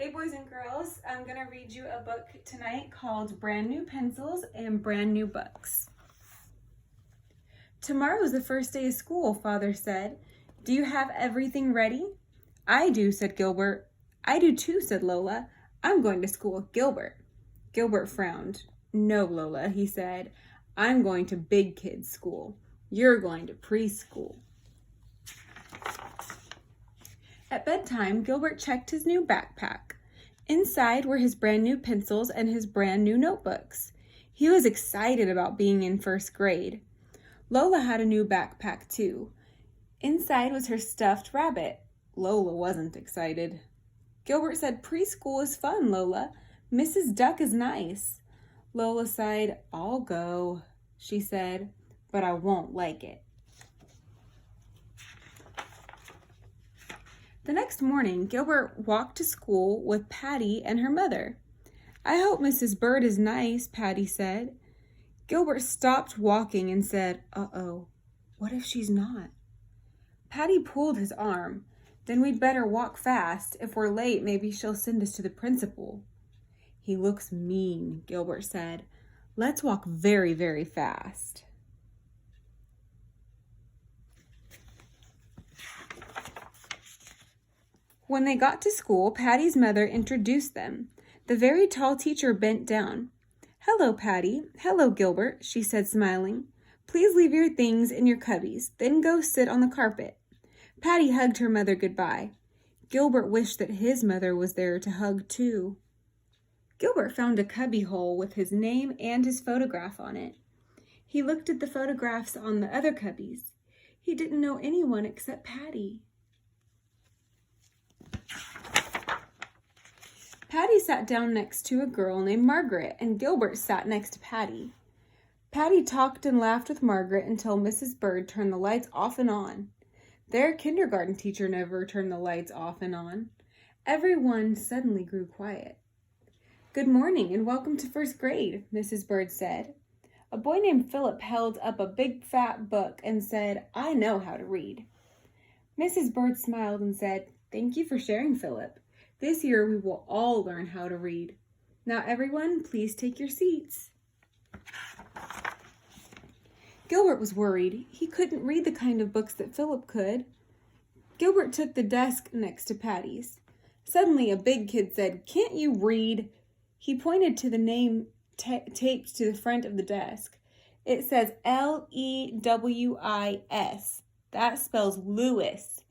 Hey boys and girls, I'm going to read you a book tonight called Brand New Pencils and Brand New Books. Tomorrow's the first day of school, Father said. Do you have everything ready? I do, said Gilbert. I do too, said Lola. I'm going to school with Gilbert. Gilbert frowned. No, Lola, he said. I'm going to big kids' school. You're going to preschool. At bedtime, Gilbert checked his new backpack. Inside were his brand new pencils and his brand new notebooks. He was excited about being in first grade. Lola had a new backpack too. Inside was her stuffed rabbit. Lola wasn't excited. Gilbert said, "Preschool is fun, Lola. Mrs. Duck is nice." Lola sighed. "I'll go," she said, "but I won't like it." The next morning, Gilbert walked to school with Patty and her mother. "I hope Mrs. Bird is nice," Patty said. Gilbert stopped walking and said, "Uh-oh, what if she's not?" Patty pulled his arm. "Then we'd better walk fast. If we're late, maybe she'll send us to the principal." "He looks mean," Gilbert said. "Let's walk very, very fast." When they got to school, Patty's mother introduced them. The very tall teacher bent down. "Hello, Patty. Hello, Gilbert," she said, smiling. "Please leave your things in your cubbies, then go sit on the carpet." Patty hugged her mother goodbye. Gilbert wished that his mother was there to hug too. Gilbert found a cubby hole with his name and his photograph on it. He looked at the photographs on the other cubbies. He didn't know anyone except Patty. Patty sat down next to a girl named Margaret, and Gilbert sat next to Patty. Patty talked and laughed with Margaret until Mrs. Bird turned the lights off and on. Their kindergarten teacher never turned the lights off and on. Everyone suddenly grew quiet. "Good morning and welcome to first grade," Mrs. Bird said. A boy named Philip held up a big fat book and said, "I know how to read." Mrs. Bird smiled and said, "Thank you for sharing, Philip. This year we will all learn how to read. Now everyone, please take your seats." Gilbert was worried. He couldn't read the kind of books that Philip could. Gilbert took the desk next to Patty's. Suddenly a big kid said, "Can't you read?" He pointed to the name taped to the front of the desk. "It says Lewis. That spells Lewis."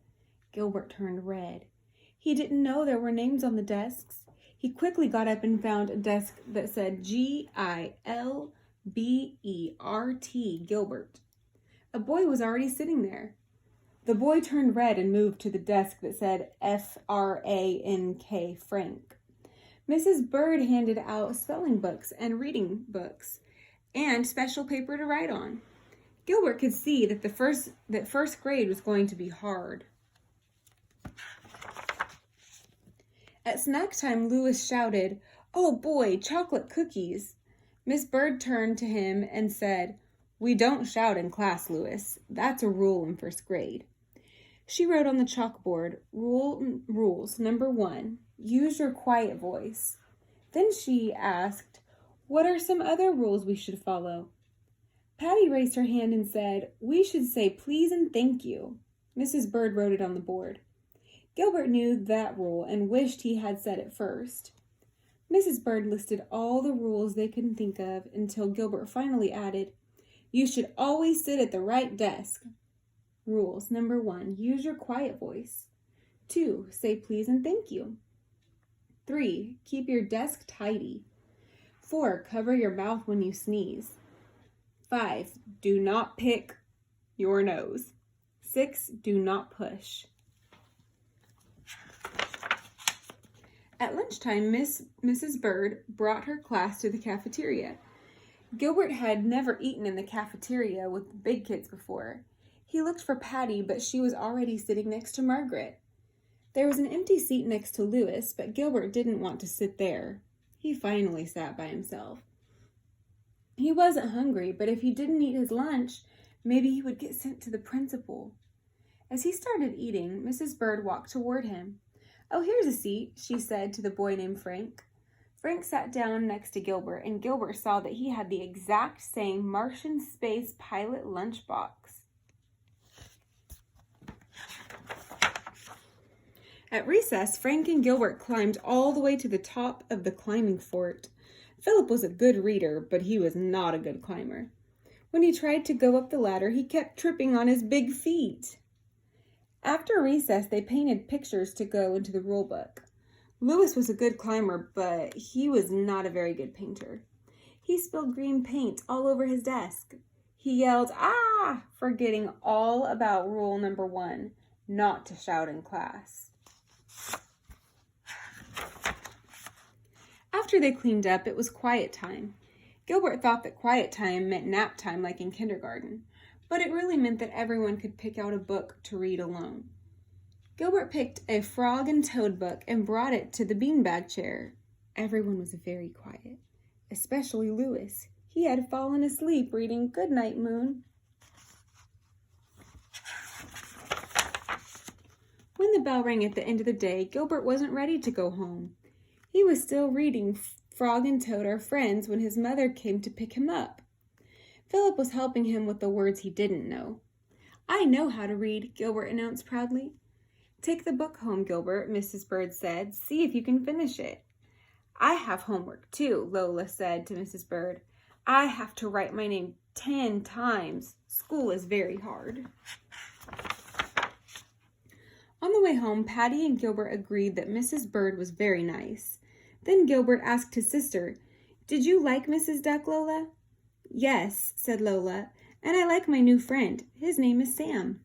Gilbert turned red. He didn't know there were names on the desks. He quickly got up and found a desk that said Gilbert, Gilbert. A boy was already sitting there. The boy turned red and moved to the desk that said Frank, Frank. Mrs. Bird handed out spelling books and reading books and special paper to write on. Gilbert could see that first grade was going to be hard. At snack time, Lewis shouted, "Oh boy, chocolate cookies!" Miss Bird turned to him and said, "We don't shout in class, Lewis. That's a rule in first grade." She wrote on the chalkboard, "Rules, number 1, use your quiet voice." Then she asked, "What are some other rules we should follow?" Patty raised her hand and said, "We should say please and thank you." Mrs. Bird wrote it on the board. Gilbert knew that rule and wished he had said it first. Mrs. Bird listed all the rules they could think of until Gilbert finally added, "You should always sit at the right desk." Rules, number 1, use your quiet voice. 2, say please and thank you. 3, keep your desk tidy. 4, cover your mouth when you sneeze. 5, do not pick your nose. 6, do not push. At lunchtime, Mrs. Bird brought her class to the cafeteria. Gilbert had never eaten in the cafeteria with the big kids before. He looked for Patty, but she was already sitting next to Margaret. There was an empty seat next to Lewis, but Gilbert didn't want to sit there. He finally sat by himself. He wasn't hungry, but if he didn't eat his lunch, maybe he would get sent to the principal. As he started eating, Mrs. Bird walked toward him. "Oh, here's a seat," she said to the boy named Frank. Frank sat down next to Gilbert, and Gilbert saw that he had the exact same Martian space pilot lunchbox. At recess, Frank and Gilbert climbed all the way to the top of the climbing fort. Philip was a good reader, but he was not a good climber. When he tried to go up the ladder, he kept tripping on his big feet. After recess, they painted pictures to go into the rule book. Louis was a good climber, but he was not a very good painter. He spilled green paint all over his desk. He yelled, "Ah!" forgetting all about rule number 1, not to shout in class. After they cleaned up, it was quiet time. Gilbert thought that quiet time meant nap time like in kindergarten, but it really meant that everyone could pick out a book to read alone. Gilbert picked a Frog and Toad book and brought it to the beanbag chair. Everyone was very quiet, especially Louis. He had fallen asleep reading Goodnight Moon. When the bell rang at the end of the day, Gilbert wasn't ready to go home. He was still reading Frog and Toad Are Friends when his mother came to pick him up. Philip was helping him with the words he didn't know. "I know how to read," Gilbert announced proudly. "Take the book home, Gilbert," Mrs. Bird said. "See if you can finish it." "I have homework too," Lola said to Mrs. Bird. "I have to write my name 10 times. School is very hard." On the way home, Patty and Gilbert agreed that Mrs. Bird was very nice. Then Gilbert asked his sister, "Did you like Mrs. Duck, Lola?" "Yes," said Lola, "and I like my new friend. His name is Sam."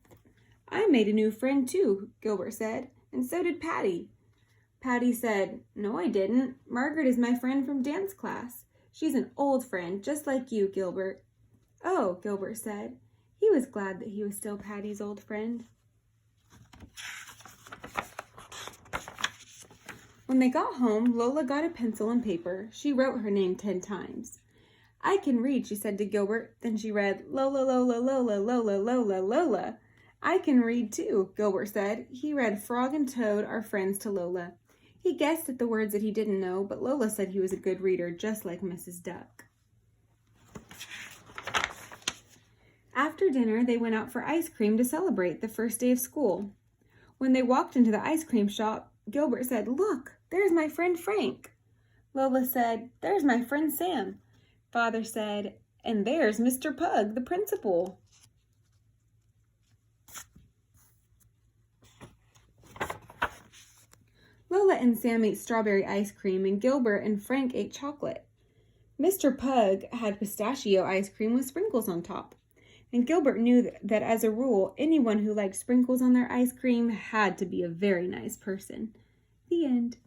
"I made a new friend too," Gilbert said, "and so did Patty." Patty said, "No, I didn't. Margaret is my friend from dance class. She's an old friend, just like you, Gilbert." "Oh," Gilbert said. He was glad that he was still Patty's old friend. When they got home, Lola got a pencil and paper. She wrote her name 10 times. "I can read," she said to Gilbert. Then she read, "Lola, Lola, Lola, Lola, Lola, Lola." "I can read too," Gilbert said. He read Frog and Toad Are Friends to Lola. He guessed at the words that he didn't know, but Lola said he was a good reader, just like Mrs. Duck. After dinner, they went out for ice cream to celebrate the first day of school. When they walked into the ice cream shop, Gilbert said, "Look, there's my friend Frank." Lola said, "There's my friend Sam." Father said, "And there's Mr. Pug, the principal." Lola and Sam ate strawberry ice cream, and Gilbert and Frank ate chocolate. Mr. Pug had pistachio ice cream with sprinkles on top, and Gilbert knew that as a rule, anyone who liked sprinkles on their ice cream had to be a very nice person. The end.